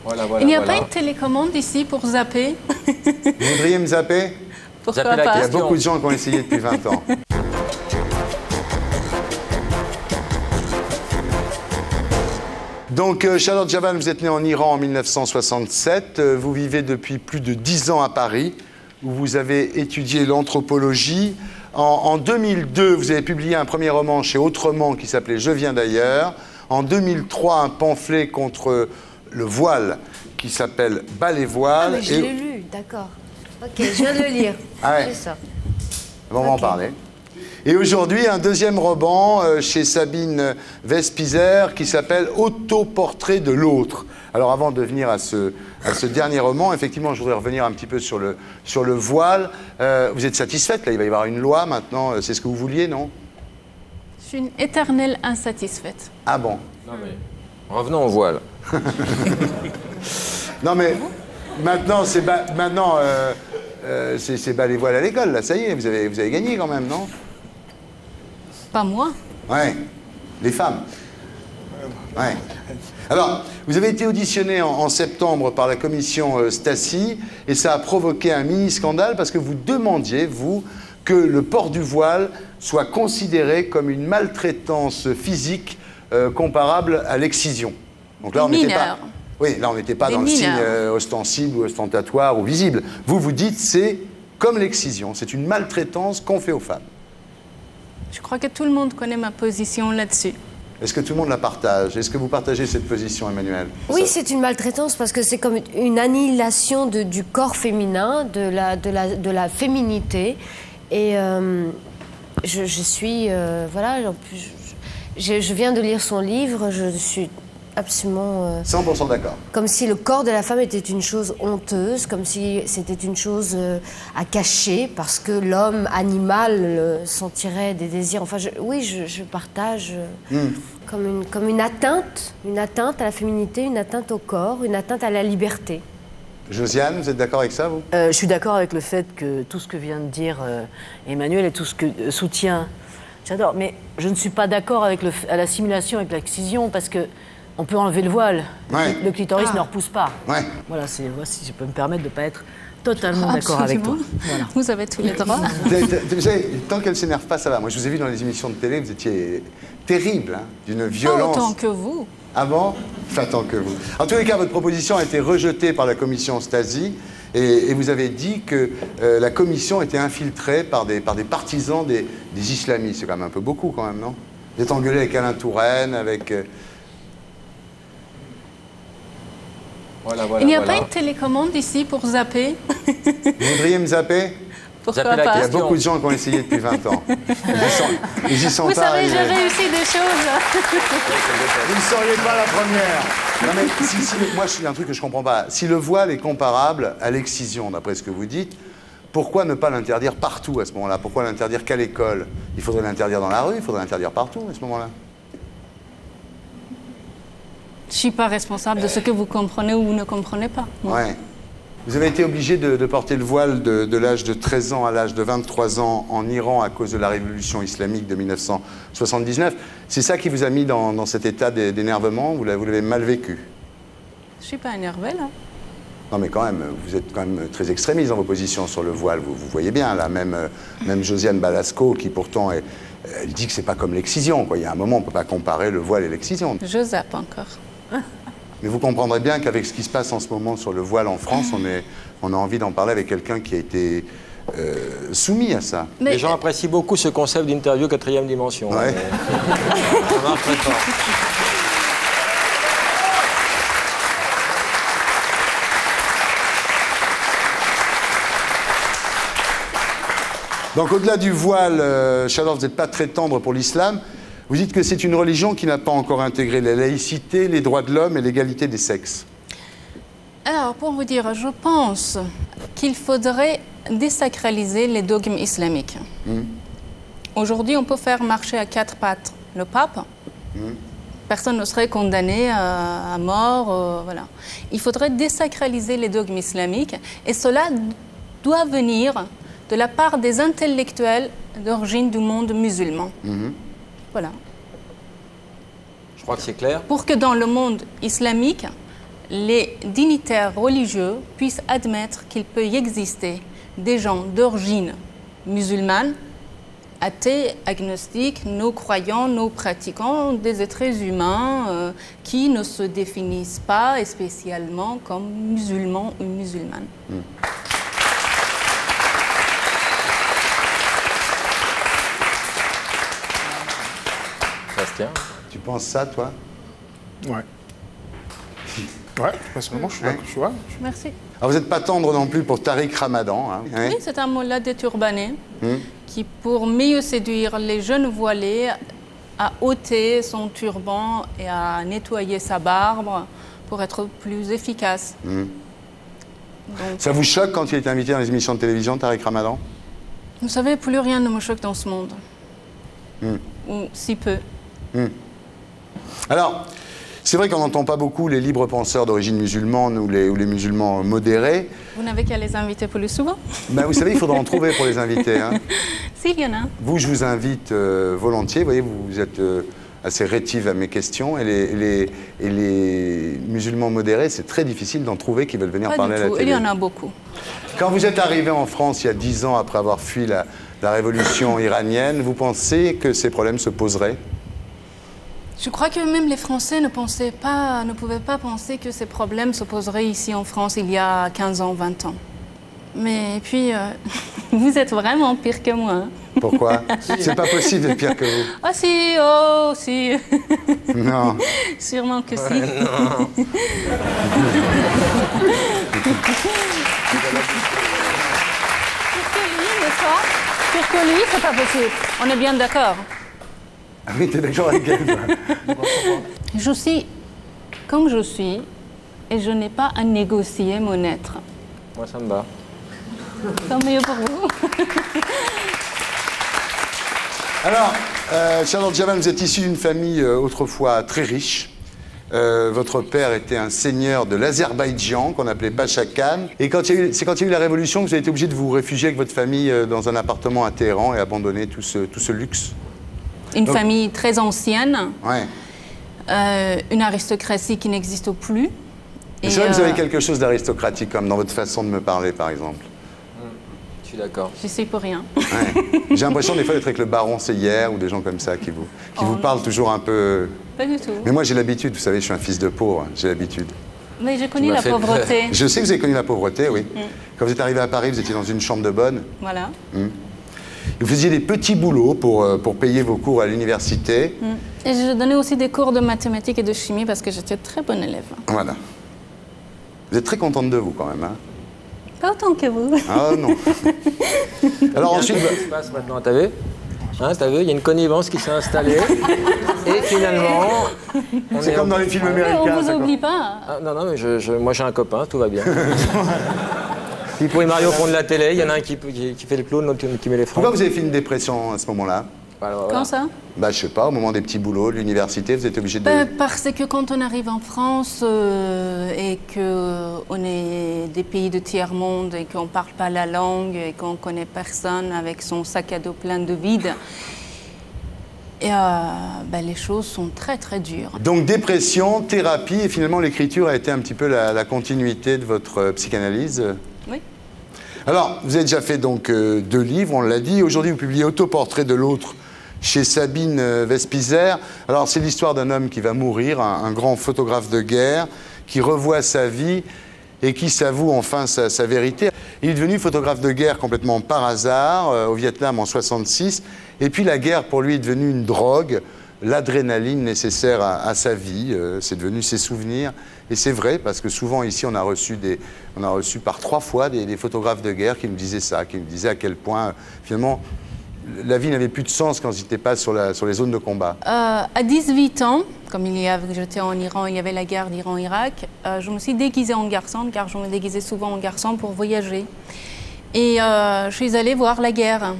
Voilà, voilà, Il n'y a voilà. pas une télécommande ici pour zapper? Vous voudriez me zapper? Pourquoi Zapper la pas? Il y a question. beaucoup de gens qui ont essayé depuis 20 ans. Donc, Charlotte Javan, vous êtes née en Iran en 1967. Vous vivez depuis plus de 10 ans à Paris, où vous avez étudié l'anthropologie. En 2002, vous avez publié un premier roman chez Autrement qui s'appelait « Je viens d'ailleurs ». En 2003, un pamphlet contre le voile qui s'appelle « Bas les voiles ». Ah, mais je l'ai lu, d'accord. Ok, je viens de le lire. Ah ouais. C'est ça. On va en parler. Et aujourd'hui, un deuxième roman chez Sabine Vespizer qui s'appelle « Autoportrait de l'autre ». Alors avant de venir à ce dernier roman, effectivement, je voudrais revenir un petit peu sur le voile. Vous êtes satisfaite, là, il va y avoir une loi maintenant, c'est ce que vous vouliez, non? Je suis une éternelle insatisfaite. Ah bon? Non, mais revenons au voile. Non mais, maintenant, c'est bas les voiles à l'école, là, ça y est, vous avez gagné quand même, non? Pas moi. Ouais, les femmes. Ouais. Alors, vous avez été auditionné en septembre par la commission Stassi et ça a provoqué un mini-scandale parce que vous demandiez, vous, que le port du voile soit considéré comme une maltraitance physique comparable à l'excision. Donc là, on n'était pas... Oui, là, on n'était pas dans le signe ostensible ou ostentatoire ou visible. Vous dites c'est comme l'excision, c'est une maltraitance qu'on fait aux femmes. Je crois que tout le monde connaît ma position là-dessus. Est-ce que tout le monde la partage? Est-ce que vous partagez cette position, Emmanuel? Oui, c'est une maltraitance parce que c'est comme une annihilation du corps féminin, de la féminité. Et je suis... voilà, je viens de lire son livre, je suis absolument... 100% d'accord. Comme si le corps de la femme était une chose honteuse, comme si c'était une chose à cacher, parce que l'homme animal sentirait des désirs. Enfin, oui, je partage comme une atteinte à la féminité, une atteinte au corps, une atteinte à la liberté. Josiane, vous êtes d'accord avec ça, vous? Je suis d'accord avec le fait que tout ce que vient de dire Emmanuel et tout ce que soutient, j'adore. Mais je ne suis pas d'accord avec l'assimilation avec l'excision, parce que on peut enlever le voile. Ouais. Le clitoris ne repousse pas. Ouais. Voilà, si je peux me permettre de ne pas être totalement d'accord avec toi. Voilà. Vous avez tous les droits. Vous savez, tant qu'elle ne s'énerve pas, ça va. Moi, je vous ai vu dans les émissions de télé, vous étiez terrible, hein, d'une violence. Pas autant que vous. Ah bon? Pas tant que vous. En tous les cas, votre proposition a été rejetée par la commission Stasi et vous avez dit que la commission était infiltrée par des partisans des islamistes. C'est quand même un peu beaucoup, quand même, non? Vous êtes engueulé avec Alain Touraine, avec... Voilà, voilà, Il n'y a voilà. pas une télécommande ici pour zapper? Vous voudriez me zapper? Pourquoi Zappez la pas? Il y a question. beaucoup de gens qui ont essayé depuis 20 ans. Ils y sont Vous pas savez, j'ai arrivés. réussi des choses. Vous ne seriez pas la première. Non mais moi, il y a un truc que je ne comprends pas. Si le voile est comparable à l'excision, d'après ce que vous dites, pourquoi ne pas l'interdire partout à ce moment-là? Pourquoi l'interdire qu'à l'école? Il faudrait l'interdire dans la rue, il faudrait l'interdire partout à ce moment-là. Je ne suis pas responsable de ce que vous comprenez ou vous ne comprenez pas. moi. Ouais. Vous avez été obligé de porter le voile de l'âge de 13 ans à l'âge de 23 ans en Iran à cause de la révolution islamique de 1979. C'est ça qui vous a mis dans cet état d'énervement? Vous l'avez mal vécu? Je ne suis pas énervée, là. Non mais quand même, vous êtes quand même très extrémiste dans vos positions sur le voile. Vous voyez bien, là, même Josiane Balasco, qui pourtant, elle dit que c'est pas comme l'excision, quoi. Il y a un moment, on ne peut pas comparer le voile et l'excision. Je zappe encore. Mais vous comprendrez bien qu'avec ce qui se passe en ce moment sur le voile en France, on a envie d'en parler avec quelqu'un qui a été soumis à ça. Mais Les gens apprécient beaucoup ce concept d'interview quatrième dimension. Ouais. Ça marche très fort. Donc au-delà du voile, Charlotte, vous n'êtes pas très tendre pour l'islam. Vous dites que c'est une religion qui n'a pas encore intégré la laïcité, les droits de l'homme et l'égalité des sexes. Alors, pour vous dire, je pense qu'il faudrait désacraliser les dogmes islamiques. Aujourd'hui, on peut faire marcher à quatre pattes le pape. Personne ne serait condamné à mort. Voilà. Il faudrait désacraliser les dogmes islamiques et cela doit venir de la part des intellectuels d'origine du monde musulman. Voilà. Je crois que c'est clair. Pour que dans le monde islamique, les dignitaires religieux puissent admettre qu'il peut y exister des gens d'origine musulmane, athées, agnostiques, non-croyants, non-pratiquants, des êtres humains qui ne se définissent pas spécialement comme musulmans ou musulmanes. Ça se tient. Tu penses ça, toi? Ouais. Ouais, personnellement, je suis d'accord. Ouais. Merci. Alors, vous n'êtes pas tendre non plus pour Tariq Ramadan. Hein, Oui, c'est un mollah déturbané qui, pour mieux séduire les jeunes voilés, a ôté son turban et a nettoyé sa barbe pour être plus efficace. Donc, Ça vous choque quand il est invité dans les émissions de télévision, Tariq Ramadan? vous savez, plus rien ne me choque dans ce monde. Ou si peu. Alors, c'est vrai qu'on n'entend pas beaucoup les libres penseurs d'origine musulmane ou les musulmans modérés. Vous n'avez qu'à les inviter plus souvent. Ben, vous savez, il faudra en trouver pour les inviter. Hein. S'il y en a. Vous, je vous invite volontiers. Vous voyez, vous êtes assez rétive à mes questions. Et les musulmans modérés, c'est très difficile d'en trouver qui veulent venir Pas parler du à la tout. télé. Il y en a beaucoup. Quand vous êtes arrivé en France il y a 10 ans après avoir fui la révolution iranienne, vous pensez que ces problèmes se poseraient? Je crois que même les Français ne pouvaient pas penser que ces problèmes se poseraient ici en France il y a 15 ans, 20 ans. Mais puis, vous êtes vraiment pire que moi. Hein. Pourquoi? C'est pas possible d'être pire que vous. Ah si, oh si. Non. Sûrement que si. Non. Pire que lui, n'est-ce pas? Pire que lui, c'est pas possible. On est bien d'accord. Ah oui, t'es d'accord avec elle, toi? Je suis comme je suis et je n'ai pas à négocier mon être. Moi, ça me bat. Tant mieux pour vous. Alors, Charlotte Javan, vous êtes issue d'une famille autrefois très riche. Votre père était un seigneur de l'Azerbaïdjan qu'on appelait Pacha Khan. Et c'est quand il y a eu la révolution que vous avez été obligé de vous réfugier avec votre famille dans un appartement à Téhéran et abandonner tout ce luxe. Une famille très ancienne, Ouais. une aristocratie qui n'existe plus. Et c'est vrai que vous avez quelque chose d'aristocratique comme dans votre façon de me parler, par exemple. Je suis d'accord. Je sais pour rien. Ouais. J'ai l'impression des fois d'être avec le baron Seyer ou des gens comme ça qui vous parlent toujours un peu... Pas du tout. Mais moi j'ai l'habitude, vous savez, je suis un fils de pauvre, j'ai l'habitude. Mais j'ai connu m'as la fait pauvreté. Je sais que vous avez connu la pauvreté, oui. Quand vous êtes arrivé à Paris, vous étiez dans une chambre de bonne. Voilà. Vous faisiez des petits boulots pour payer vos cours à l'université. Et je donnais aussi des cours de mathématiques et de chimie parce que j'étais très bonne élève. Voilà. Vous êtes très contente de vous quand même, hein? Pas autant que vous. Ah non. Alors ensuite... Qu'est-ce qui se passe maintenant? T'as vu? Hein, t'as vu? Il y a une connivence qui s'est installée. Et finalement... C'est comme dans les films On américains. ne vous ça, oublie pas. Ah, non, mais moi j'ai un copain, tout va bien. Pipo et Mario font de la télé, il y en a un qui fait le clown, l'autre qui met les francs. Pourquoi vous avez fait une dépression à ce moment-là? Alors, Quand ça? Bah, je sais pas, au moment des petits boulots, de l'université, vous êtes obligé de... Parce que quand on arrive en France et qu'on est des pays de tiers-monde et qu'on ne parle pas la langue et qu'on ne connaît personne avec son sac à dos plein de vide, et, les choses sont très très dures. Donc dépression, thérapie, et finalement l'écriture a été un petit peu la continuité de votre psychanalyse. Oui. Alors, vous avez déjà fait donc 2 livres, on l'a dit. Aujourd'hui, vous publiez Autoportrait de l'autre chez Sabine Vespizer. Alors, c'est l'histoire d'un homme qui va mourir, un grand photographe de guerre, qui revoit sa vie et qui s'avoue enfin sa vérité. Il est devenu photographe de guerre complètement par hasard au Vietnam en 1966. Et puis la guerre, pour lui, est devenue une drogue, l'adrénaline nécessaire à sa vie. C'est devenu ses souvenirs. Et c'est vrai, parce que souvent ici, on a reçu par 3 fois des photographes de guerre qui nous disaient ça, qui nous disaient à quel point, finalement, la vie n'avait plus de sens quand ils n'étaient pas sur les zones de combat. À 18 ans, comme j'étais en Iran, il y avait la guerre d'Iran-Irak, je me suis déguisée en garçon, car je me déguisais souvent en garçon pour voyager. Et je suis allée voir la guerre.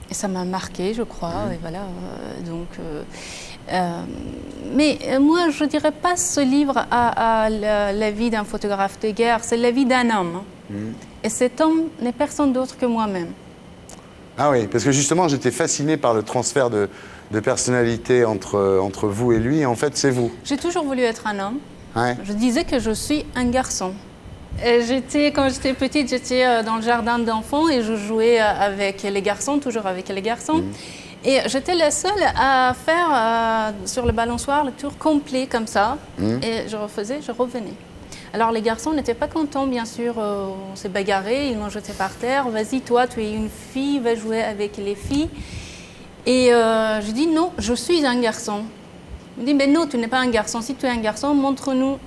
Et ça m'a marquée, je crois, et voilà. Mais moi, je ne dirais pas ce livre à la vie d'un photographe de guerre, c'est la vie d'un homme. Et cet homme n'est personne d'autre que moi-même. Ah oui, parce que justement, j'étais fasciné par le transfert de de personnalité entre vous et lui, et en fait, c'est vous. J'ai toujours voulu être un homme. Ouais. Je disais que je suis un garçon. Quand j'étais petite, j'étais dans le jardin d'enfants et je jouais avec les garçons, toujours avec les garçons. Et j'étais la seule à faire sur le balançoire le tour complet comme ça. Et je refaisais, je revenais. Alors les garçons n'étaient pas contents, bien sûr. On s'est bagarré, ils m'ont jeté par terre. Vas-y, toi, tu es une fille, va jouer avec les filles. Et je dis non, je suis un garçon. Il me dit, mais non, tu n'es pas un garçon. Si tu es un garçon, montre-nous.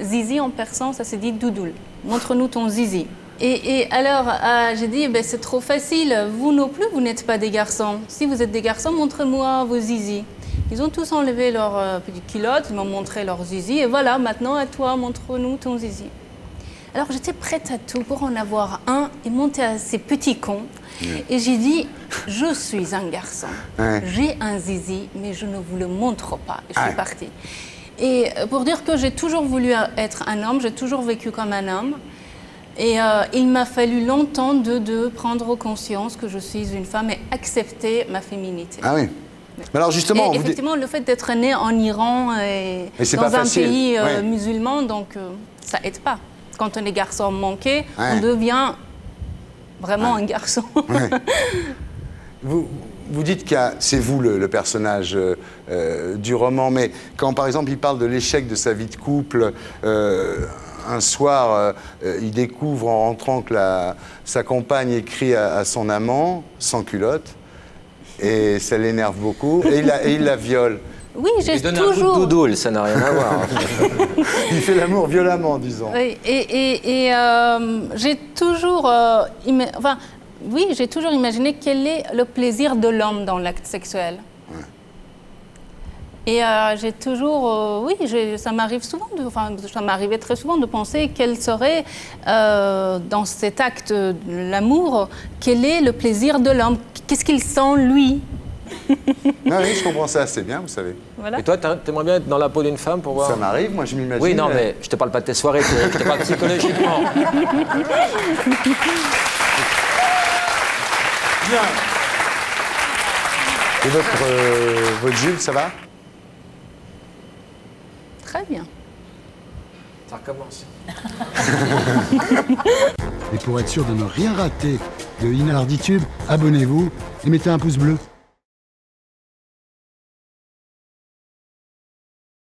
Zizi en persan, ça se dit doudoul. Montre-nous ton zizi. Et alors, j'ai dit, ben, c'est trop facile. Vous non plus, vous n'êtes pas des garçons. Si vous êtes des garçons, montrez-moi vos zizi. Ils ont tous enlevé leurs petites culottes, ils m'ont montré leurs zizi. Et voilà, maintenant, à toi, montre-nous ton zizi. Alors, j'étais prête à tout pour en avoir un et monter à ces petits cons. Et j'ai dit, je suis un garçon. J'ai un zizi, mais je ne vous le montre pas. Et je suis partie. Et pour dire que j'ai toujours voulu être un homme, j'ai toujours vécu comme un homme. Et il m'a fallu longtemps de prendre conscience que je suis une femme et accepter ma féminité. Ah oui. Mais alors justement, et effectivement, le fait d'être né en Iran et dans un pays musulman, donc ça aide pas. Quand on est garçon manqué, on devient vraiment un garçon. Vous dites que c'est vous le personnage du roman, mais quand par exemple il parle de l'échec de sa vie de couple, un soir il découvre en rentrant que sa compagne écrit à son amant, sans culotte, et ça l'énerve beaucoup, et il la viole. Oui, j'ai toujours... Il donne un coup de doudoule, ça n'a rien à voir. Il fait l'amour violemment, disons. Oui, et j'ai toujours... oui, j'ai toujours imaginé quel est le plaisir de l'homme dans l'acte sexuel. Et j'ai toujours... oui, ça m'arrive souvent, ça m'arrivait très souvent de penser quel serait, dans cet acte de l'amour, quel est le plaisir de l'homme. Qu'est-ce qu'il sent, lui? Non, oui, je comprends ça assez bien, vous savez. Voilà. Et toi, t'aimerais bien être dans la peau d'une femme pour voir... Ça m'arrive, moi je m'imagine... Oui, non, mais je te parle pas de tes soirées, je te parle psychologiquement. Bien. Et votre Jules, ça va? Très bien. Ça recommence. Et pour être sûr de ne rien rater de Inarditube, abonnez-vous et mettez un pouce bleu.